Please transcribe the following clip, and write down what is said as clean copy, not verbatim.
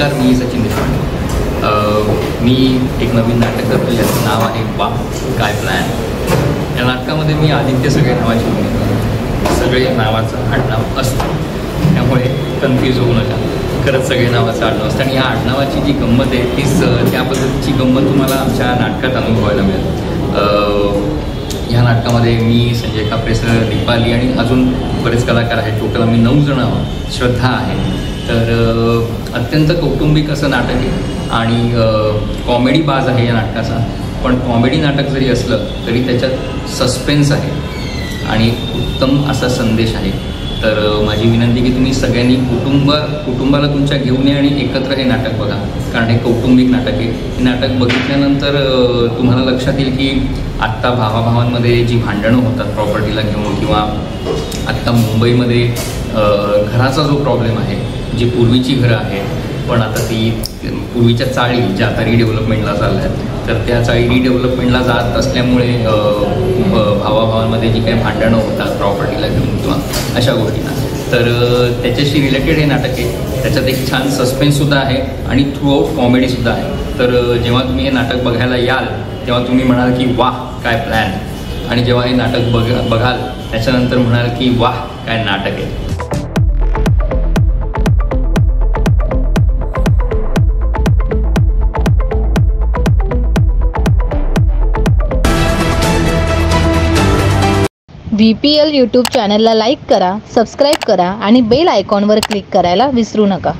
नमस्कार, मी सचिन देशपांडे। मी एक नवीन नाटक करतो ज्याचं नाव आहे वाह काय प्लॅन। या नाटकामध्ये मी आदित्य सगळे नावाची भूमिका, सगळे नावाचं आडनाव असतं, त्यामुळे कन्फ्यूज होऊ नका। खरंच सगळे नावाचं आडनाव असतं आणि या आडनावाची जी गंमत आहे तीच त्या पद्धतीची गंमत तुम्हाला आमच्या नाटकात अनुभवायला मिळेल। ह्या नाटकामध्ये मी, संजय कापरे सर, दीपाली आणि अजून बरेच कलाकार आहेत। टोटल आम्ही 9 जण आहोत। श्रद्धा आहे। तर अत्यंत कौटुंबिक असं नाटक आहे आणि कॉमेडी बाज आहे या नाटकाचा। पण कॉमेडी नाटक जरी असलं तरी त्याच्यात सस्पेन्स आहे आणि उत्तम असा संदेश आहे। तर माझी विनंती की तुम्ही सगळ्यांनी कुटुंबाला तुमच्या घेऊन या आणि एकत्र हे नाटक बघा, कारण हे कौटुंबिक नाटक आहे। हे नाटक बघितल्यानंतर तुम्हाला लक्षात येईल की आत्ता भावाभावांमध्ये जी भांडणं होतात प्रॉपर्टीला घेऊन, किंवा आत्ता मुंबईमध्ये घराचा जो प्रॉब्लेम आहे, जी पूर्वीची घरं आहेत पण आता ती पूर्वीच्या चाळी ज्या आता रिडेव्हलपमेंटला चालल्या आहेत, तर त्या चाळी रिडेव्हलपमेंटला जात असल्यामुळे भावाभावांमध्ये जी काही भांडणं होतात प्रॉपर्टीला घेऊन किंवा अशा गोष्टींना, तर त्याच्याशी रिलेटेड हे नाटक आहे। त्याच्यात एक छान सस्पेन्ससुद्धा आहे आणि थ्रूआउट कॉमेडीसुद्धा आहे। तर जेव्हा तुम्ही हे नाटक बघायला याल तेव्हा तुम्ही म्हणाल की वाह काय प्लॅन, आणि जेव्हा हे नाटक बघाल त्याच्यानंतर म्हणाल की वाह काय नाटक आहे। VPL यूट्यूब चॅनलला लाईक करा, सबस्क्राईब करा आणि बेल आयकॉनवर क्लिक करायला विसरू नका।